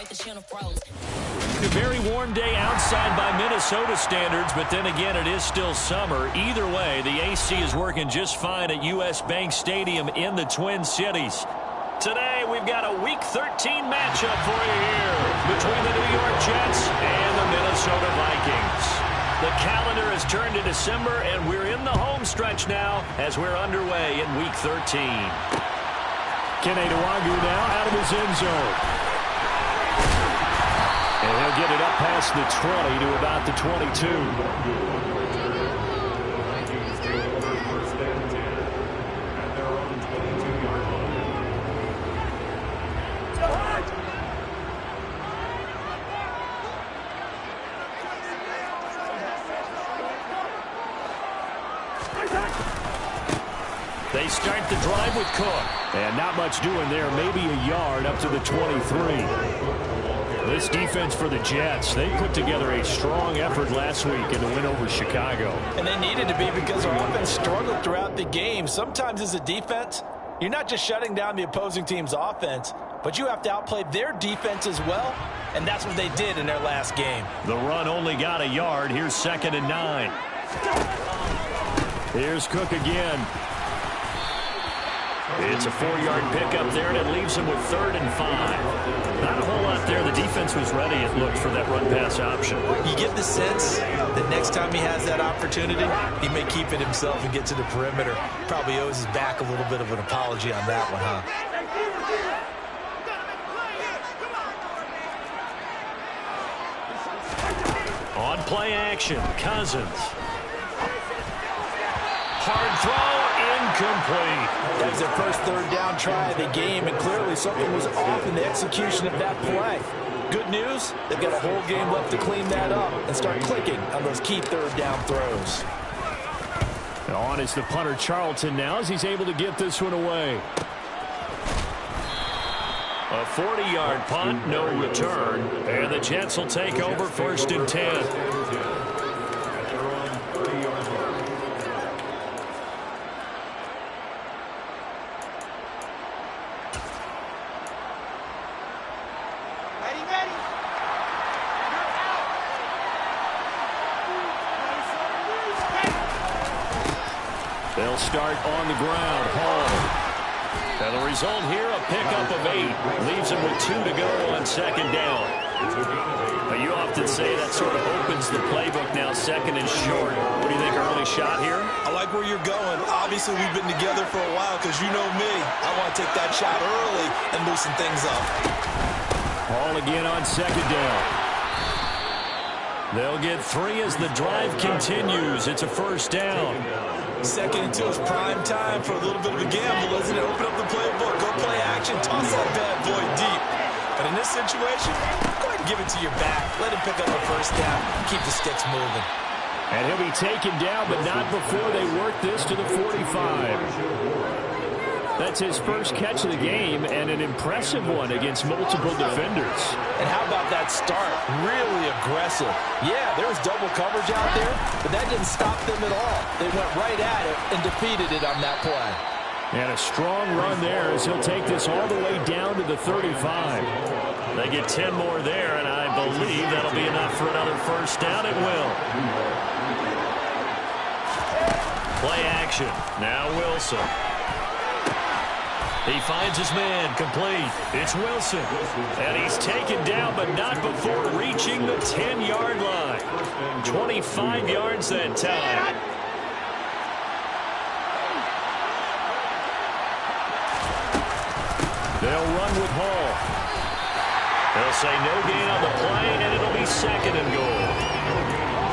A very warm day outside by Minnesota standards, but then again, it is still summer. Either way, the AC is working just fine at U.S. Bank Stadium in the Twin Cities. Today, we've got a Week 13 matchup for you here between the New York Jets and the Minnesota Vikings. The calendar has turned to December, and we're in the home stretch now as we're underway in Week 13. Kene Nwangwu now out of his end zone. And he'll get it up past the 20 to about the 22. They start the drive with Cook. And not much doing there. Maybe a yard up to the 23. This defense for the Jets, they put together a strong effort last week in the win over Chicago. And they needed to be because our offense struggled throughout the game. Sometimes as a defense, you're not just shutting down the opposing team's offense, but you have to outplay their defense as well. And that's what they did in their last game. The run only got a yard. Here's 2nd and 9. Here's Cook again. It's a 4-yard pickup there, and it leaves him with 3rd and 5. Not a whole lot there. The defense was ready, it looked, for that run-pass option. You get the sense that next time he has that opportunity, he may keep it himself and get to the perimeter. Probably owes his back a little bit of an apology on that one, huh? On play action, Cousins. Hard throw, incomplete. That was their first 3rd down try of the game, and clearly something was off in the execution of that play. Good news, they've got a whole game left to clean that up and start clicking on those key 3rd down throws. On is the punter Charlton now as he's able to get this one away. A 40-yard punt, no return, and the Jets will take over 1st and 10. They'll start on the ground. Hall. And the result here, a pickup of 8. Leaves him with 2 to go on 2nd down. But you often say that sort of opens the playbook now, 2nd and short. What do you think, early shot here? I like where you're going. Obviously, we've been together for a while because you know me. I want to take that shot early and loosen things up. Hall again on 2nd down. They'll get 3 as the drive continues. It's a 1st down. 2nd until it's prime time for a little bit of a gamble, isn't it? Open up the playbook, go play action, toss that bad boy deep. But in this situation, go ahead and give it to your back. Let him pick up a 1st down. Keep the sticks moving. And he'll be taken down, but not before they work this to the 45. That's his first catch of the game, and an impressive one against multiple defenders. And how about that start? Really aggressive. Yeah, there was double coverage out there, but that didn't stop them at all. They went right at it and defeated it on that play. And a strong run there as he'll take this all the way down to the 35. They get 10 more there, and I believe that'll be enough for another 1st down. It will. Play action. Now Wilson. He finds his man, complete. It's Wilson. And he's taken down, but not before reaching the 10-yard line. 25 yards that time. They'll run with Hall. They'll say no gain on the play, and it'll be 2nd and goal.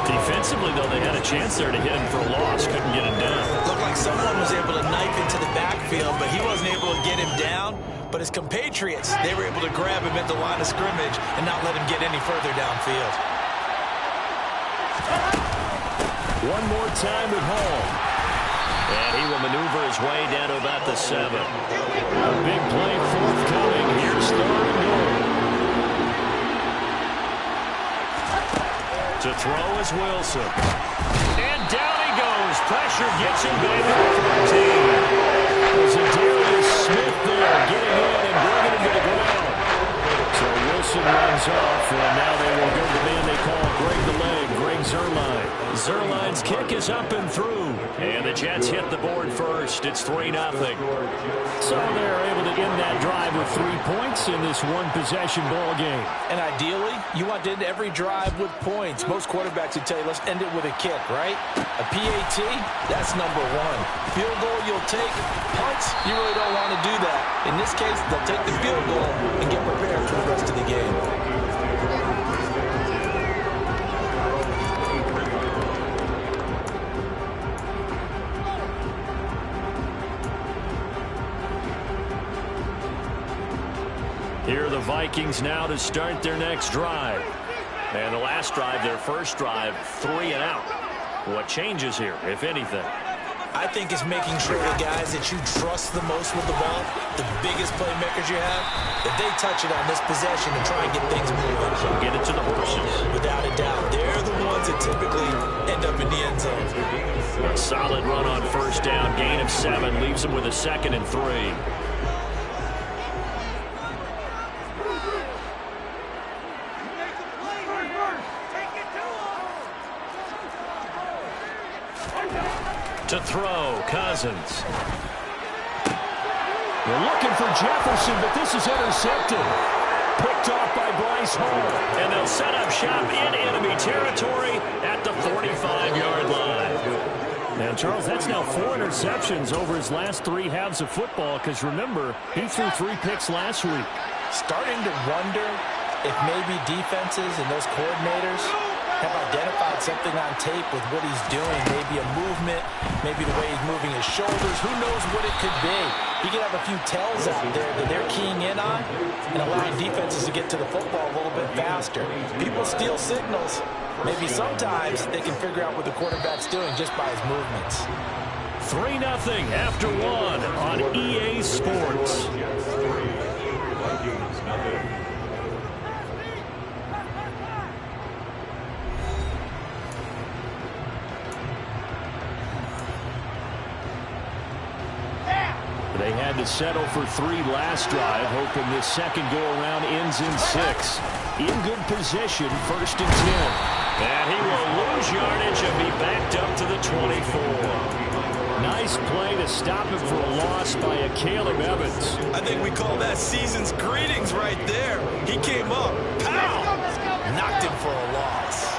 Defensively, though, they had a chance there to hit him for a loss. Couldn't get him down. Looked like someone was able to knife into the backfield, but he wasn't able to get him down. But his compatriots, they were able to grab him at the line of scrimmage and not let him get any further downfield. One more time with Hall. And he will maneuver his way down to about the 7. A big play forthcoming. Here's 3rd and goal. To throw is Wilson. And down he goes. Pressure gets him back to the 13. There's a Darius Smith there getting in and bringing him to the ground. So Wilson Wilson runs off, and now they will go to the man they call Greg the Leg, Greg Zuerlein. Zuerlein's kick is up and through. And the Jets hit the board first. It's 3-0. So they're able to end that drive with 3 points in this one-possession ball game. And ideally, you want to end every drive with points. Most quarterbacks would tell you, let's end it with a kick, right? A PAT, that's number one. Field goal you'll take. Punts, you really don't want to do that. In this case, they'll take the field goal and get prepared for the rest of the game. Here are the Vikings now to start their next drive. And the last drive, their first drive, 3 and out. What changes here, if anything? I think it's making sure the guys that you trust the most with the ball, the biggest playmakers you have, that they touch it on this possession and try and get things moving. So get it to the horses. Without a doubt. They're the ones that typically end up in the end zone. A solid run on first down. Gain of 7 leaves them with a 2nd and 3. To throw, Cousins. They're looking for Jefferson, but this is intercepted. Picked off by Bryce Hall. And they'll set up shop in enemy territory at the 45-yard line. Now, Charles, that's now 4 interceptions over his last 3 halves of football, because remember, he threw 3 picks last week. Starting to wonder if maybe defenses and those coordinators have identified something on tape with what he's doing. Maybe a movement, maybe the way he's moving his shoulders. Who knows what it could be? He could have a few tells out there that they're keying in on and allowing defenses to get to the football a little bit faster. People steal signals. Maybe sometimes they can figure out what the quarterback's doing just by his movements. 3-0 after 1 on EA Sports. They had to settle for 3 last drive, hoping this second go-around ends in 6. In good position, 1st and 10. And he will lose yardage and be backed up to the 24. Nice play to stop him for a loss by a Caleb Evans. I think we call that season's greetings right there. He came up, pow! Knocked him for a loss.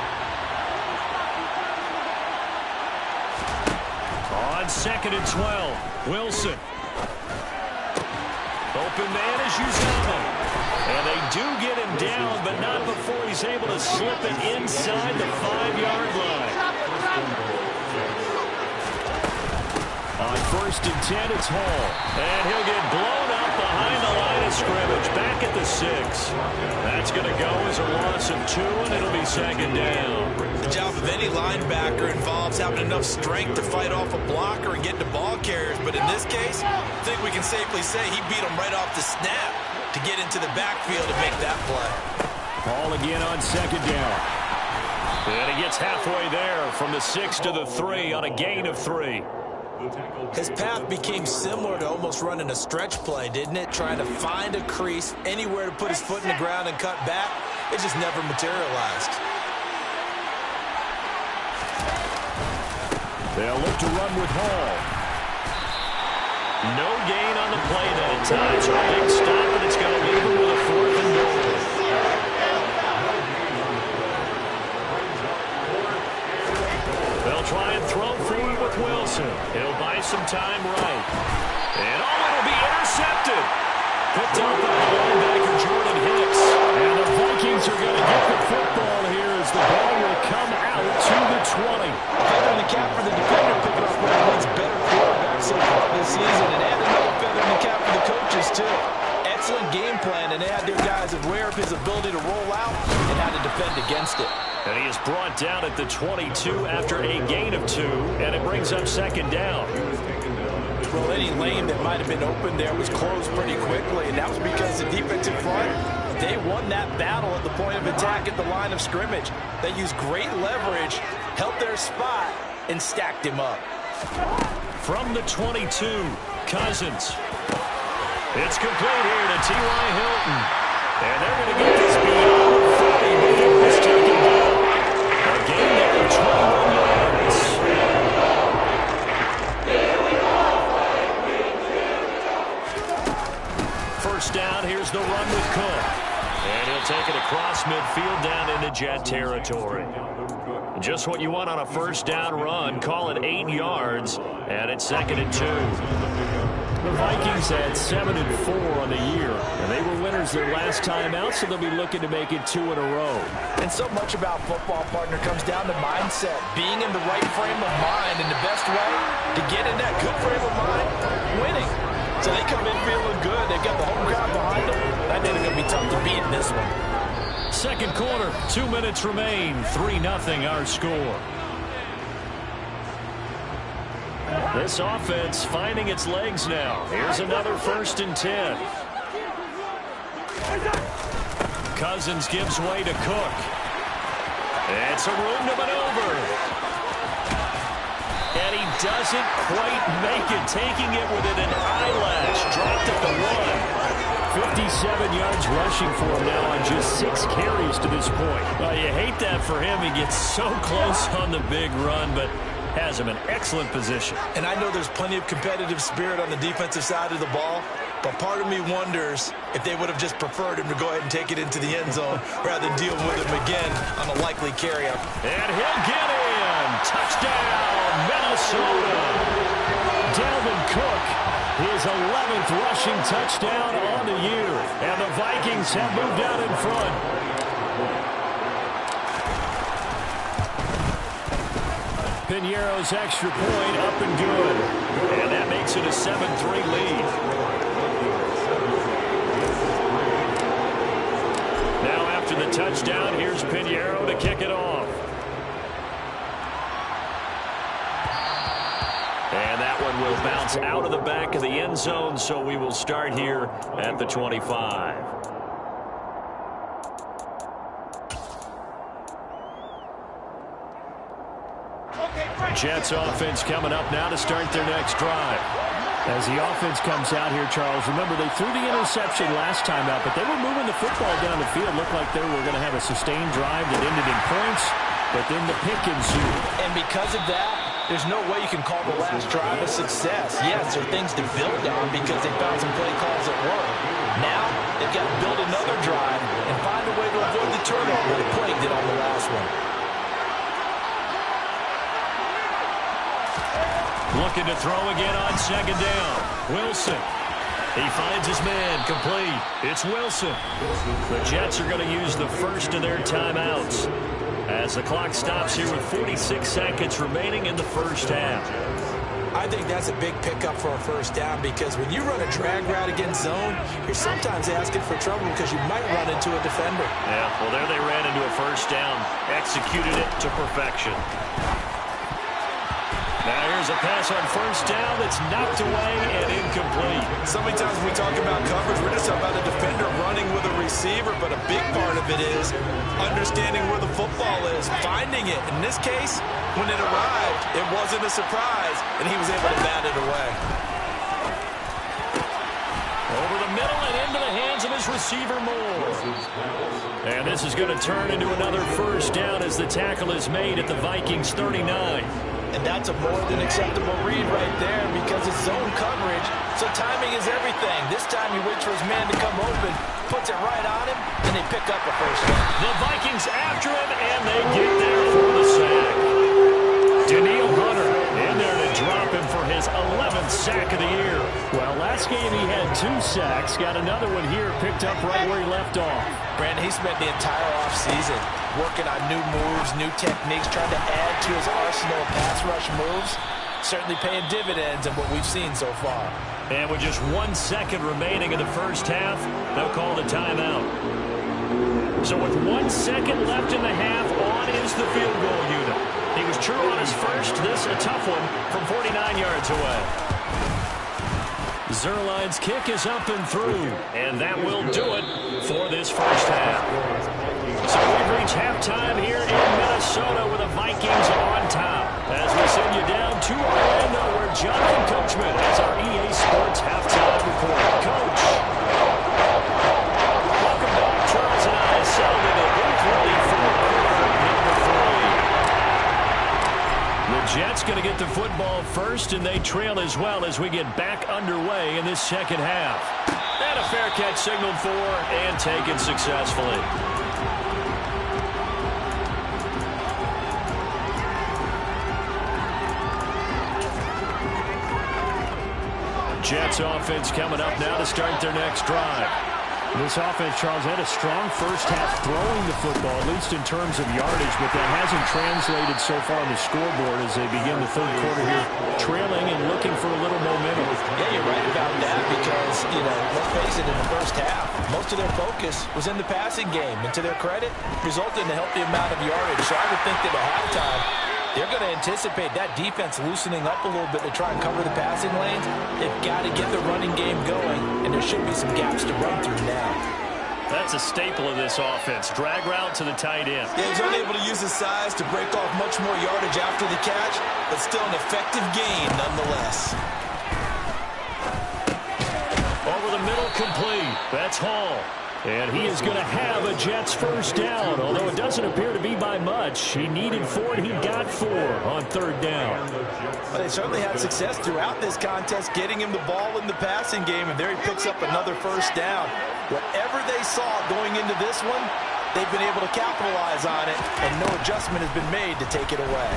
On 2nd and 12, Wilson. Open man is Uzomah. And they do get him down, but not before he's able to slip it inside the 5-yard line. On 1st and 10, it's Hall. And he'll get blown up behind the line of scrimmage, back at the 6. That's going to go as a loss of 2, and it'll be 2nd down. The job of any linebacker involves having enough strength to fight off a blocker and get to ball carriers, but in this case, I think we can safely say he beat him right off the snap to get into the backfield and make that play. Hall again on 2nd down. And he gets halfway there from the 6 to the 3 on a gain of 3. His path became similar to almost running a stretch play, didn't it? Trying to find a crease, anywhere to put his foot in the ground and cut back. It just never materialized. They'll look to run with Hall. No gain on the play that time. So a big stop, and it's going to leave him with a 4th and goal. They'll try and throw forward with Wilson. He'll buy some time right. And it'll be intercepted. Picked up by the linebacker, Jordan Hicks. And the Vikings are going to get the football here as the ball will come out to the 20. Feather in the cap for the defender, picking up one of the league's better quarterbacks so far this season. And add another feather in the cap for the coaches, too. Excellent game plan, and they had their guys aware of his ability to roll out and how to defend against it. And he is brought down at the 22 after a gain of 2, and it brings up 2nd down. Well, any lane that might have been open there was closed pretty quickly, and that was because the defensive front, they won that battle at the point of attack at the line of scrimmage. They used great leverage, held their spot, and stacked him up. From the 22, Cousins. It's complete here to T.Y. Hilton. And they're going to get this beyond 30 before it's taken down. A gain there of 21 yards. First down, here's the run with Cook. And he'll take it across midfield down into Jet territory. Just what you want on a first down run. Call it 8 yards, and it's 2nd and 2. The Vikings had 7-4 on the year, and they were winners their last time out, so they'll be looking to make it 2 in a row. And so much about football, partner, comes down to mindset. Being in the right frame of mind, and the best way to get in that good frame of mind, winning. So they come in feeling good. They've got the home crowd behind them. I think it's going to be tough to beat in this one. Second quarter, 2 minutes remain. 3-0 our score. This offense finding its legs now. Here's another 1st and 10. Cousins gives way to Cook. It's a room to maneuver. And he doesn't quite make it, taking it within an eyelash. Dropped at the 1. 57 yards rushing for him now on just 6 carries to this point. Well, you hate that for him. He gets so close on the big run, but has him in excellent position. And I know there's plenty of competitive spirit on the defensive side of the ball, but part of me wonders if they would have just preferred him to go ahead and take it into the end zone rather than deal with him again on a likely carry-up. And he'll get in. Touchdown, Minnesota. Dalvin Cook, his 11th rushing touchdown on the year. And the Vikings have moved out in front. Piñeiro's extra point up and good. And that makes it a 7-3 lead. Now after the touchdown, here's Piñeiro to kick it off. And that one will bounce out of the back of the end zone, so we will start here at the 25. Jets offense coming up now to start their next drive. As the offense comes out here, Charles, remember they threw the interception last time out, but they were moving the football down the field. Looked like they were going to have a sustained drive that ended in points, but then the pick ensued. And because of that, there's no way you can call the last drive a success. Yes, there are things to build on because they found some play calls that work. Now, they've got to build another drive and find a way to avoid the turnover that plagued it on the last one. Looking to throw again on 2nd down. Wilson. He finds his man complete. It's Wilson. The Jets are going to use the first of their timeouts as the clock stops here with 46 seconds remaining in the first half. I think that's a big pickup for a first down because when you run a drag route against zone, you're sometimes asking for trouble because you might run into a defender. Yeah, well, there they ran into a first down. Executed it to perfection. Now here's a pass on first down that's knocked away and incomplete. So many times when we talk about coverage, we're just talking about a defender running with a receiver, but a big part of it is understanding where the football is, finding it. In this case, when it arrived, it wasn't a surprise, and he was able to bat it away. Over the middle and into the hands of his receiver, Moore. And this is going to turn into another first down as the tackle is made at the Vikings 39. And that's a more than acceptable read right there because it's zone coverage, so timing is everything. This time he waits for his man to come open, puts it right on him, and they pick up a first down. The Vikings after him, and they get there for the sack. Danielle Hunter in there to drop him for his 11th sack of the year. Well, last game he had 2 sacks. Got another one here, picked up right where he left off. Brandon, he spent the entire offseason working on new moves, new techniques, trying to add to his arsenal of pass rush moves. Certainly paying dividends in what we've seen so far. And with just 1 second remaining in the first half, they'll call the timeout. So with 1 second left in the half, on is the field goal unit. He was true on his first. This a tough one from 49 yards away. Zuerlein's kick is up and through, and that will do it for this first half. So we've reached halftime here in Minnesota with the Vikings on top. As we send you down to Orlando, where Jonathan Coachman has our EA Sports halftime report. Coach, welcome back Jets going to get the football first, and they trail as well as we get back underway in this second half. And a fair catch signaled for and taken successfully. Jets offense coming up now to start their next drive. This offense, Charles, had a strong first half throwing the football, at least in terms of yardage, but that hasn't translated so far on the scoreboard as they begin the third quarter here, trailing and looking for a little momentum. Yeah, you're right about that because, let's face it, in the first half, most of their focus was in the passing game, and to their credit, resulted in a healthy amount of yardage. So I would think that at halftime, they're going to anticipate that defense loosening up a little bit to try and cover the passing lanes. They've got to get the running game going, and there should be some gaps to run through now. That's a staple of this offense. Drag route to the tight end. Yeah, he's unable to use his size to break off much more yardage after the catch, but still an effective gain nonetheless. Over the middle, complete. That's Hall. And he is going to have a Jets first down, although it doesn't appear to be by much. He needed 4, and he got 4 on third down. Well, they certainly had success throughout this contest, getting him the ball in the passing game, and there he picks up another first down. Whatever they saw going into this one, they've been able to capitalize on it, and no adjustment has been made to take it away.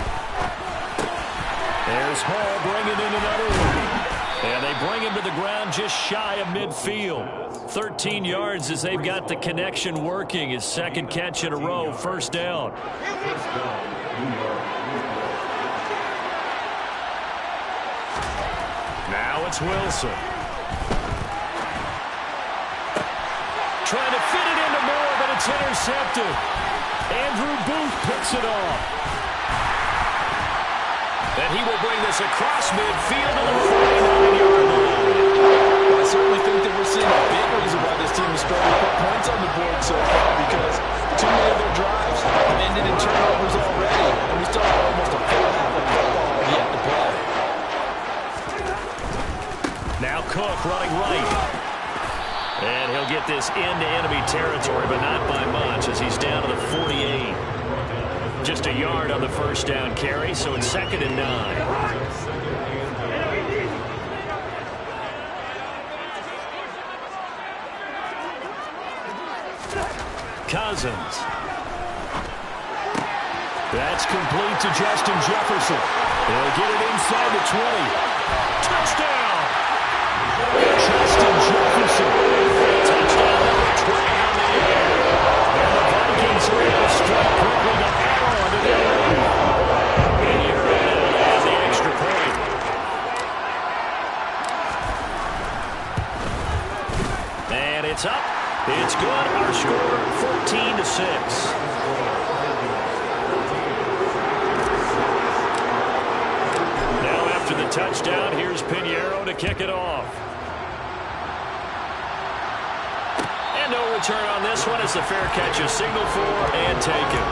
There's Hall bringing in another one. And they bring him to the ground just shy of midfield. 13 yards as they've got the connection working. His second catch in a row, first down. Now it's Wilson. Trying to fit it into Moore, but it's intercepted. Andrew Booth picks it off. And he will bring this across midfield to the 49-yard line. Well, I certainly think that we're seeing a big reason why this team is struggling to put points on the board so far, because too many of their drives have ended in turnovers already, and we still have almost a full half of football yet to play. Now Cook running right. And he'll get this into enemy territory, but not by much as he's down to the 48. Just a yard on the first down carry, so it's 2nd and 9. Cousins. That's complete to Justin Jefferson. They'll get it inside the 20. Touchdown! Justin Jefferson. Touchdown number 20 on the air. And the Vikings are able to strike quickly to add on to their lead. And you're in at the extra point. And it's up. It's good. Our score 14-6. Now after the touchdown, here's Pinheiro to kick it off. And no return on this one as the fair catch is signaled for and taken.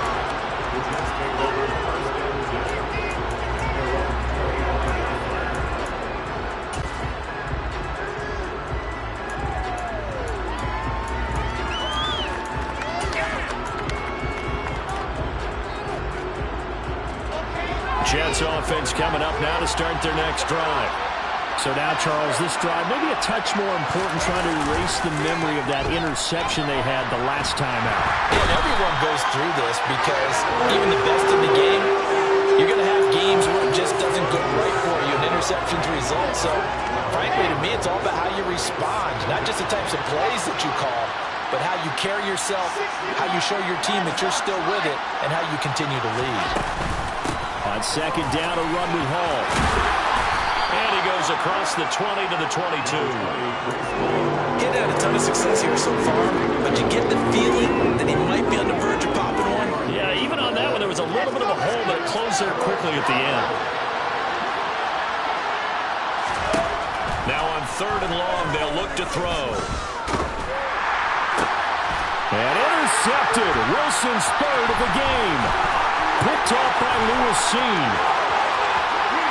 Jets offense coming up now to start their next drive. So now, Charles, this drive maybe a touch more important, trying to erase the memory of that interception they had the last time out. And everyone goes through this because even the best in the game, you're going to have games where it just doesn't go right for you, and interceptions result. So, frankly, to me, it's all about how you respond, not just the types of plays that you call, but how you carry yourself, how you show your team that you're still with it, and how you continue to lead. On second down, a run with Hall. And he goes across the 20 to the 22. He had a ton of success here so far, but you get the feeling that he might be on the verge of popping one. Yeah, even on that one, there was a little bit of a hole, but it closed there quickly at the end. Now on 3rd and long, they'll look to throw. And intercepted. Wilson's 3rd of the game. Picked off by Lewis Cine.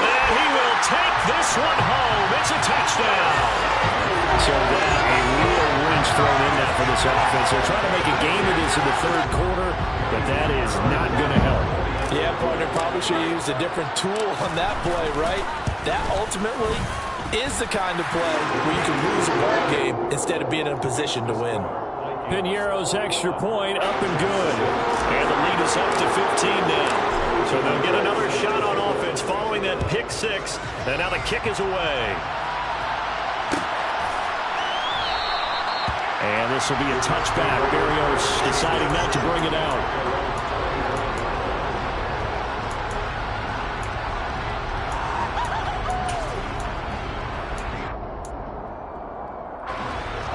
And he will take this one home. It's a touchdown. So that a real wrench thrown in there for this offense. They're trying to make a game of this in the 3rd quarter, but that is not going to help. Yeah, partner, probably should have used a different tool on that play, right? That ultimately is the kind of play where you can lose a ball game instead of being in a position to win. Piñeiro's extra point up and good. And the lead is up to 15 now. So they'll get another shot on offense following that pick six. And now the kick is away. And this will be a touchback. Berrios deciding not to bring it out.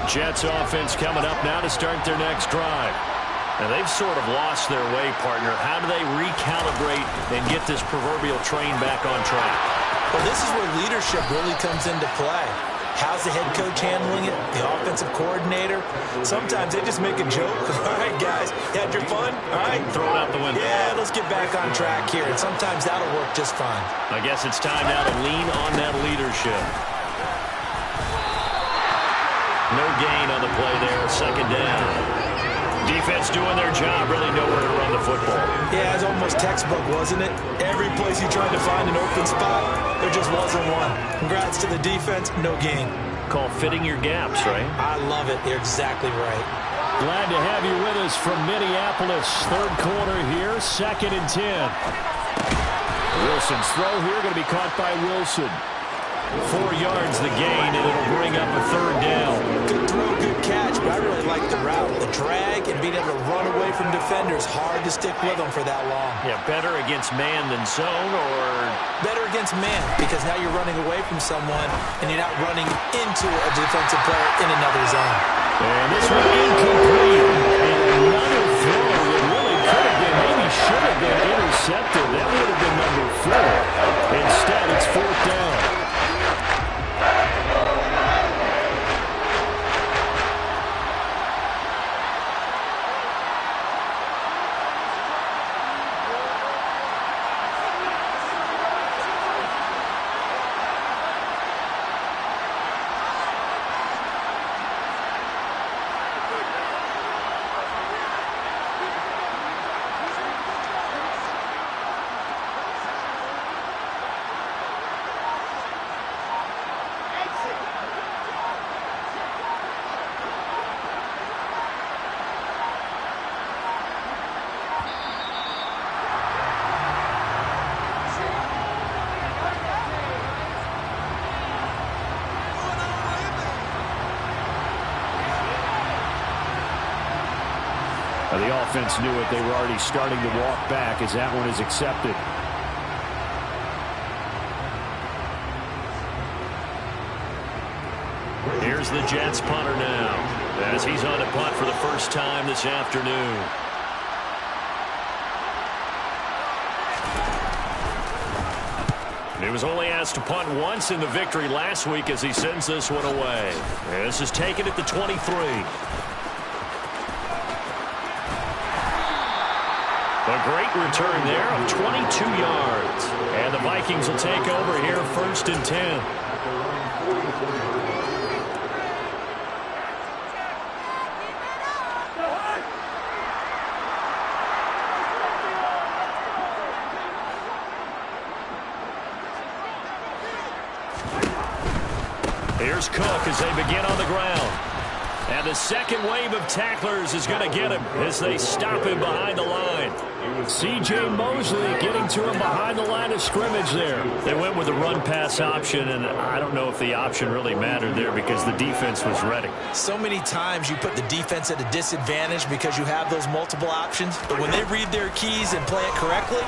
Jets offense coming up now to start their next drive. And they've sort of lost their way, partner. How do they recalibrate and get this proverbial train back on track? Well, this is where leadership really comes into play. How's the head coach handling it? The offensive coordinator? Sometimes they just make a joke. All right, guys, you had your fun? All right. Throw it out the window. Yeah, let's get back on track here. And sometimes that'll work just fine. I guess it's time now to lean on that leadership. No gain on the play there, second down. Defense doing their job, really nowhere to run the football. Yeah, it's almost textbook, wasn't it? Every place you tried to find an open spot, there just wasn't one. Congrats to the defense, no gain. Call fitting your gaps, right? I love it. You're exactly right. Glad to have you with us from Minneapolis. Third quarter here, 2nd and 10. Wilson's throw here going to be caught by Wilson. 4 yards the gain, and it'll bring up a third down. Good throw, good catch, but I really like the route. The drag and being able to run away from defenders, hard to stick with them for that long. Yeah, better against man than zone, or? Better against man, because now you're running away from someone, and you're not running into a defensive player in another zone. And this one incomplete. And another throw that really could have been, maybe should have been intercepted. That would have been number 4. Instead, it's 4th down. The offense knew it. They were already starting to walk back as that one is accepted. Here's the Jets punter now, as he's on to punt for the first time this afternoon. He was only asked to punt once in the victory last week as he sends this one away. This is taken at the 23. A great return there of 22 yards. And the Vikings will take over here, 1st and 10. Here's Cook as they begin on the ground. And the second wave of tacklers is going to get him as they stop him behind the line. C.J. Mosley getting to him behind the line of scrimmage there. They went with the run-pass option, and I don't know if the option really mattered there because the defense was ready. So many times you put the defense at a disadvantage because you have those multiple options, but when they read their keys and play it correctly,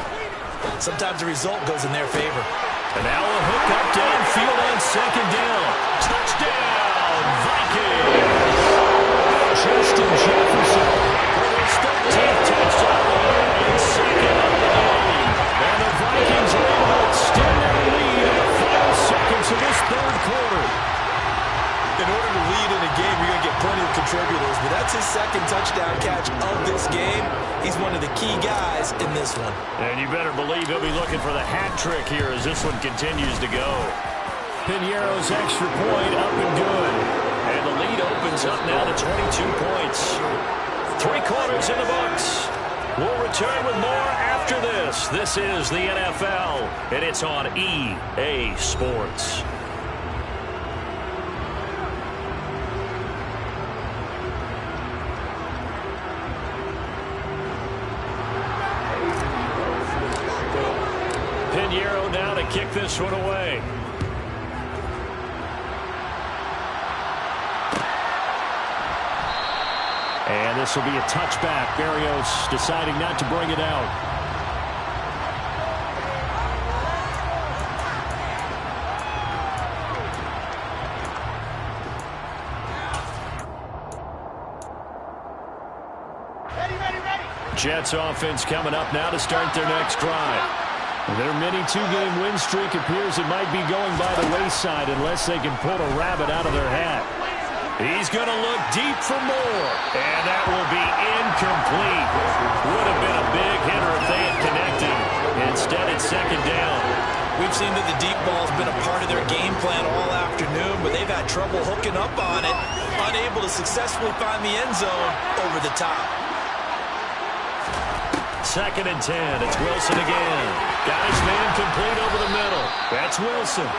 sometimes the result goes in their favor. And now a hook up downfield on 2nd down. Touchdown, Vikings! Justin Jefferson with his 13th touchdown and 2nd of the day. And the Vikings are able to extend their lead in the final seconds of this 3rd quarter. In order to lead in a game, you're going to get plenty of contributors, but that's his 2nd touchdown catch of this game. He's one of the key guys in this one. And you better believe he'll be looking for the hat trick here as this one continues to go. Piñeiro's extra point up and good. And the lead opens up now to 22 points. 3 quarters in the books. We'll return with more after this. This is the NFL, and it's on EA Sports. Pinheiro now to kick this one away. And this will be a touchback. Berrios deciding not to bring it out. Jets offense coming up now to start their next drive. Their mini two-game win streak appears it might be going by the wayside unless they can pull a rabbit out of their hat. He's going to look deep for more, and that will be incomplete. Would have been a big hitter if they had connected. Instead, it's second down. We've seen that the deep ball's been a part of their game plan all afternoon, but they've had trouble hooking up on it, unable to successfully find the end zone over the top. Second and 10. It's Wilson again. Got his man complete over the middle. That's Wilson.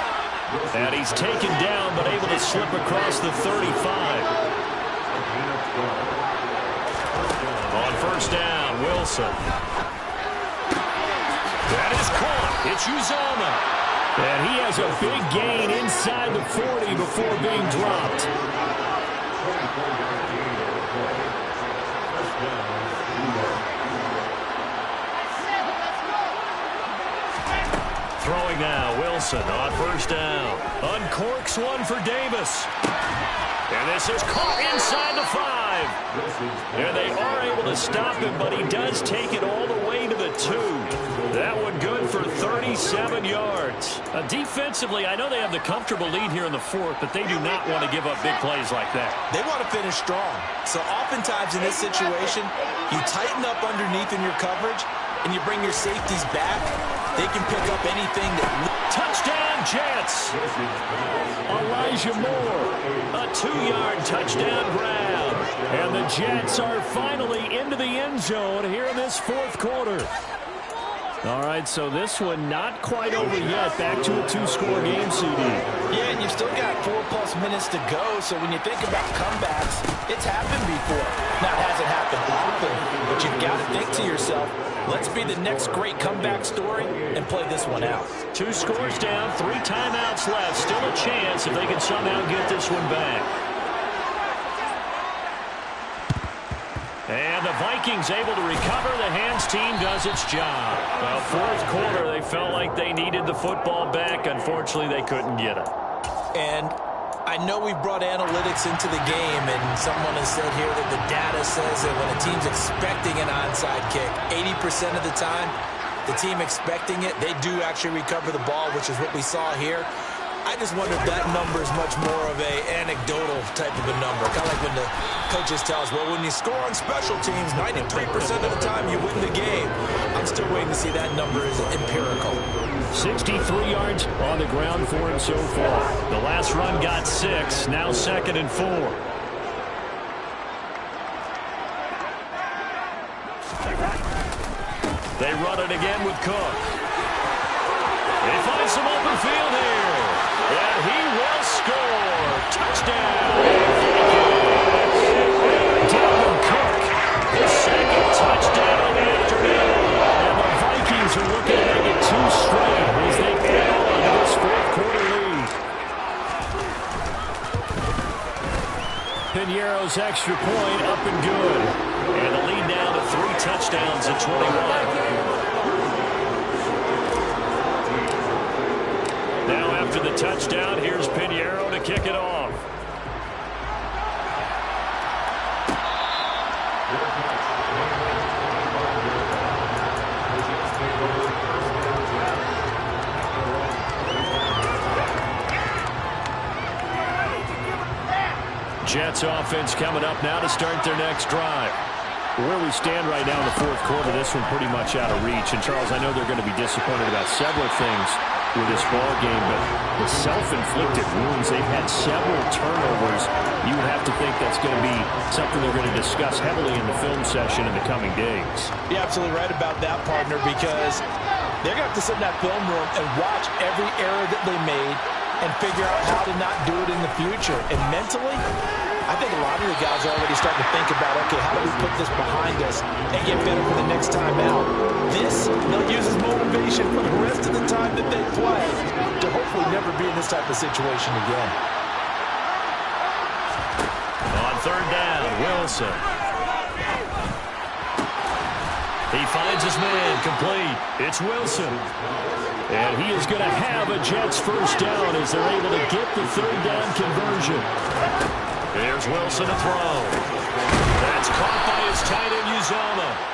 And he's taken down, but able to slip across the 35. On first down, Wilson. That is caught. It's Uzomah. And he has a big gain inside the 40 before being dropped. Throwing now, Wilson on first down. Uncorks one for Davis. And this is caught inside the 5. And they are able to stop him, but he does take it all the way to the 2. That one good for 37 yards. Defensively, I know they have the comfortable lead here in the 4th, but they do not want to give up big plays like that. They want to finish strong. So oftentimes in this situation, you tighten up underneath in your coverage, and you bring your safeties back. They can pick up anything that... Touchdown, Jets! Elijah Moore, a 2-yard touchdown grab. And the Jets are finally into the end zone here in this 4th quarter. All right, so this one not quite over yet. Back to a 2-score game, CD. Yeah, and you've still got 4+ minutes to go, so when you think about comebacks, it's happened before. Now, it hasn't happened often, but you've got to think to yourself, let's be the next great comeback story and play this one out. 2 scores down, 3 timeouts left. Still a chance if they can somehow get this one back. And the Vikings able to recover. The hands team does its job. Well, 4th quarter, they felt like they needed the football back. Unfortunately, they couldn't get it. And I know we brought analytics into the game, and someone has said here that the data says that when a team's expecting an onside kick, 80% of the time, the team expecting it, they do actually recover the ball, which is what we saw here. I just wonder if that number is much more of a anecdotal type of a number. Kind of like when the coaches tell us, well, when you score on special teams, 93% of the time you win the game. I'm still waiting to see that number is empirical. 63 yards on the ground for him so far. The last run got 6, now 2nd and 4. They run it again with Cook. They find some open field here. And he will score. Touchdown. Dalvin Cook, his 2nd touchdown of the afternoon. And the Vikings are looking to make it 2 straight as they get on to this 4th quarter lead. Pinheiro's extra point up and good. And the lead now to 3 touchdowns at 21. Now after the touchdown, here's Pinheiro to kick it off. Jets offense coming up now to start their next drive. Where we stand right now in the 4th quarter, this one pretty much out of reach. And, Charles, I know they're going to be disappointed about several things. with this ball game, but the self-inflicted wounds, they've had several turnovers. You would have to think that's going to be something they're going to discuss heavily in the film session in the coming days. You're absolutely right about that, partner, because they're going to have to sit in that film room and watch every error that they made and figure out how to not do it in the future. And mentally, I think a lot of the guys are already starting to think about, okay, how do we put this behind us and get better for the next time out? This, they'll use as motivation for the rest of the time that they play to hopefully never be in this type of situation again. On third down, Wilson. He finds his man, complete. It's Wilson. And he is going to have a Jets first down as they're able to get the third down conversion. There's Wilson to throw. That's caught by his tight end, Uzomah.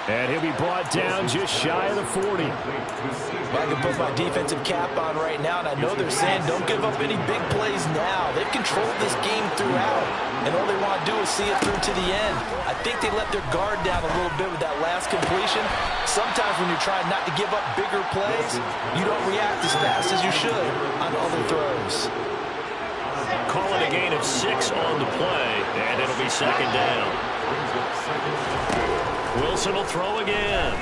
And he'll be brought down just shy of the 40. I can put my defensive cap on right now, and I know they're saying don't give up any big plays now. They've controlled this game throughout, and all they want to do is see it through to the end. I think they let their guard down a little bit with that last completion. Sometimes when you're trying not to give up bigger plays, you don't react as fast as you should on other throws. Call it a gain of 6 on the play, and it'll be second down. Wilson will throw again.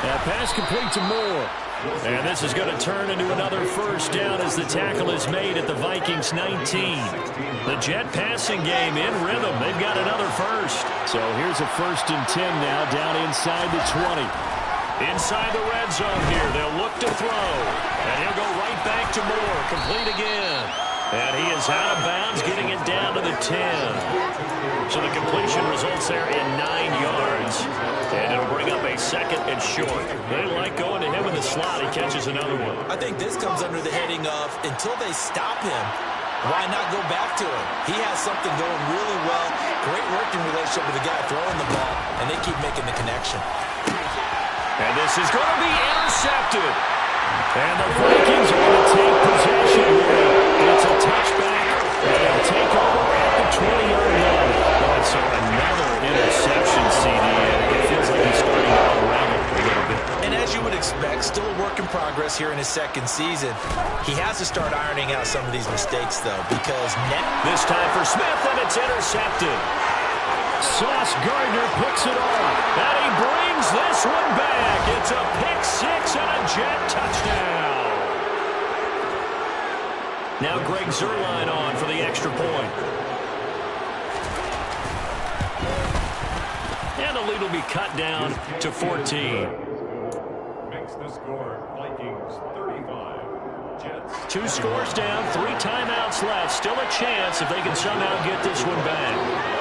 That pass complete to Moore. And this is going to turn into another first down as the tackle is made at the Vikings 19. The Jet passing game in rhythm. They've got another first. So here's a 1st and 10 now down inside the 20. Inside the red zone here. They'll look to throw. And he'll go right back to Moore. Complete again. And he is out of bounds, getting it down to the 10. So the completion results there in 9 yards. And it'll bring up a 2nd and short. They like going to him in the slot. He catches another one. I think this comes under the heading of until they stop him, why not go back to him? He has something going really well. Great working relationship with the guy throwing the ball, and they keep making the connection. And this is going to be intercepted. And the Vikings are going to take possession here. It's a touchback. And they'll take over at the 20-yard line. And so another interception, CD. And it feels like he's starting to unravel a little bit. And as you would expect, still a work in progress here in his 2nd season. He has to start ironing out some of these mistakes, though, because this time for Smith, and it's intercepted. Sauce Gardner picks it off. And he brings this one back. It's a pick 6 and a Jet touchdown. Now Greg Zuerlein on for the extra point. And the lead will be cut down to 14. Makes the score Vikings 35. Jets. 2 scores down, 3 timeouts left. Still a chance if they can somehow get this one back.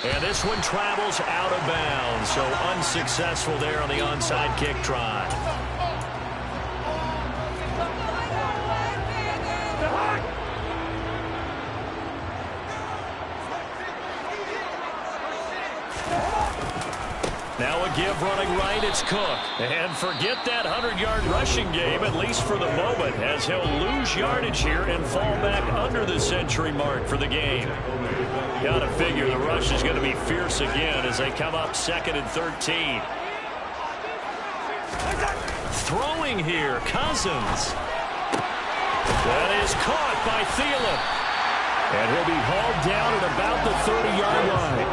And this one travels out of bounds, so unsuccessful there on the onside kick try. Now a give running right, it's Cook. And forget that 100-yard rushing game, at least for the moment, as he'll lose yardage here and fall back under the century mark for the game. Got to figure the rush is going to be fierce again as they come up 2nd and 13. Throwing here, Cousins. That is caught by Thielen. And he'll be hauled down at about the 30-yard line.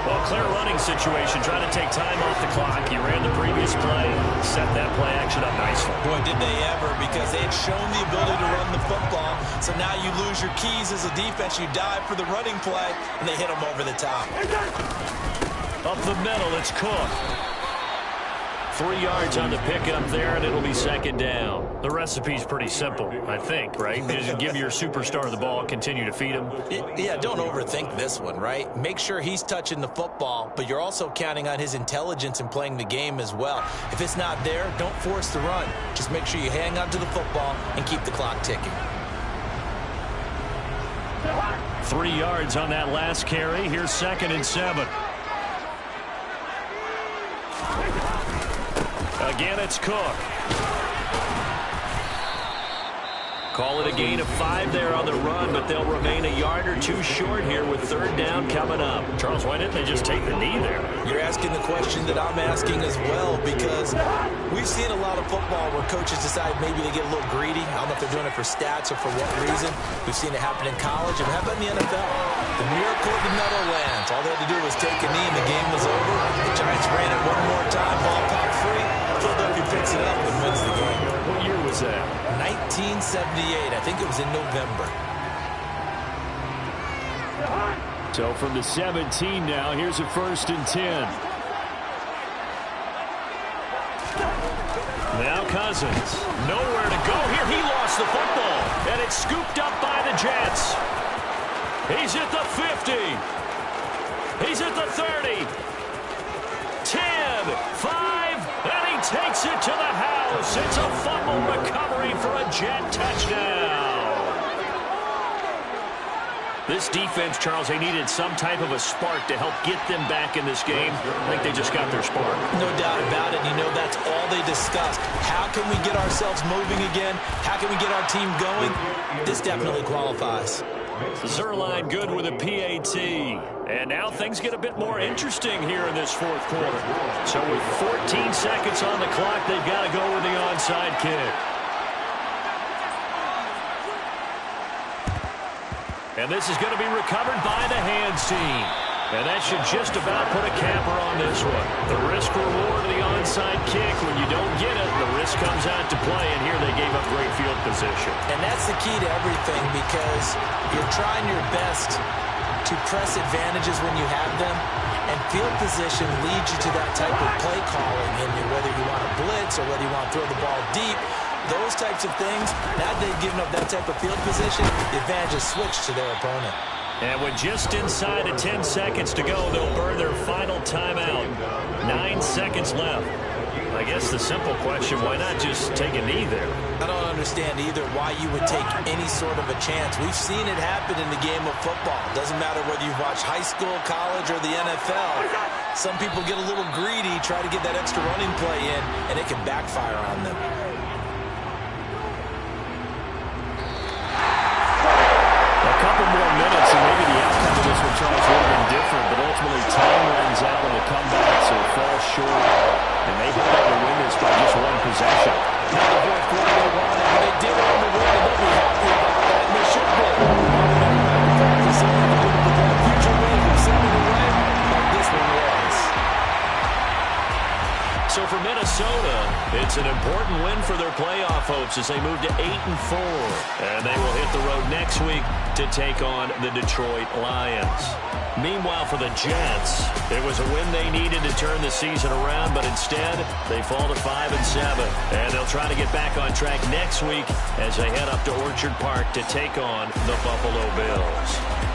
Well, clear running situation, trying to take time off the clock. He ran the previous play, set that play action up nicely. Boy, did they ever, because they had shown the ability to run the football. So now you lose your keys as a defense. You dive for the running play, and they hit them over the top. Up the middle, it's Cook. 3 yards on the pickup there, and it'll be 2nd down. The recipe's pretty simple, I think, right? Just give your superstar the ball, continue to feed him. Yeah, don't overthink this one, right? Make sure he's touching the football, but you're also counting on his intelligence in playing the game as well. If it's not there, don't force the run. Just make sure you hang on to the football and keep the clock ticking. 3 yards on that last carry. Here's 2nd and 7. Again, it's Cook. Call it a gain of 5 there on the run, but they'll remain a yard or 2 short here with 3rd down coming up. Charles, why didn't they just take the knee there? You're asking the question that I'm asking as well, because we've seen a lot of football where coaches decide maybe they get a little greedy. I don't know if they're doing it for stats or for what reason. We've seen it happen in college, and how about in the NFL? The miracle of the Meadowlands. All they had to do was take a knee, and the game was over. The Giants ran it one more time, ball popped free. Philadelphia picks it up and wins the game. What year was that? 1978. I think it was in November. So from the 17 now, here's a 1st and 10. Now Cousins. Nowhere to go here. He lost the football, and it's scooped up by the Jets. He's at the 50. He's at the 30. 10, 5, and he takes it to the house. It's a fumble recovery for a Jet touchdown. This defense, Charles, they needed some type of a spark to help get them back in this game. I think they just got their spark. No doubt about it. You know, that's all they discussed. How can we get ourselves moving again? How can we get our team going? This definitely qualifies. Zuerlein good with a PAT. And now things get a bit more interesting here in this 4th quarter. So with 14 seconds on the clock, they've got to go with the onside kick. And this is going to be recovered by the hands team. And that should just about put a capper on this one. The risk reward of the onside kick. When you don't get it, the risk comes out to play. And here they gave up great field position. And that's the key to everything, because you're trying your best to press advantages when you have them. And field position leads you to that type of play calling. And whether you want to blitz or whether you want to throw the ball deep, those types of things, now they've given up that type of field position, the advantage is switched to their opponent. And with just inside of 10 seconds to go, they'll burn their final timeout. 9 seconds left. I guess the simple question, why not just take a knee there? I don't understand either why you would take any sort of a chance. We've seen it happen in the game of football. Doesn't matter whether you've watched high school, college, or the NFL. Some people get a little greedy, try to get that extra running play in, and it can backfire on them. A couple more minutes, and maybe the outcome of this one, Charles, would have been different, but ultimately time runs out on the comeback, so it falls short. And they hope they will win this by just 1 possession. Now the 4th quarter they wanted, and they did earn the win, and they'll be happy about that, and they should be. Future wins and sending away like this one was. So for Minnesota, it's an important win for their playoff hopes as they move to 8-4. And they will hit the road next week to take on the Detroit Lions. Meanwhile, for the Jets, it was a win they needed to turn the season around, but instead, they fall to 5-7. And they'll try to get back on track next week as they head up to Orchard Park to take on the Buffalo Bills.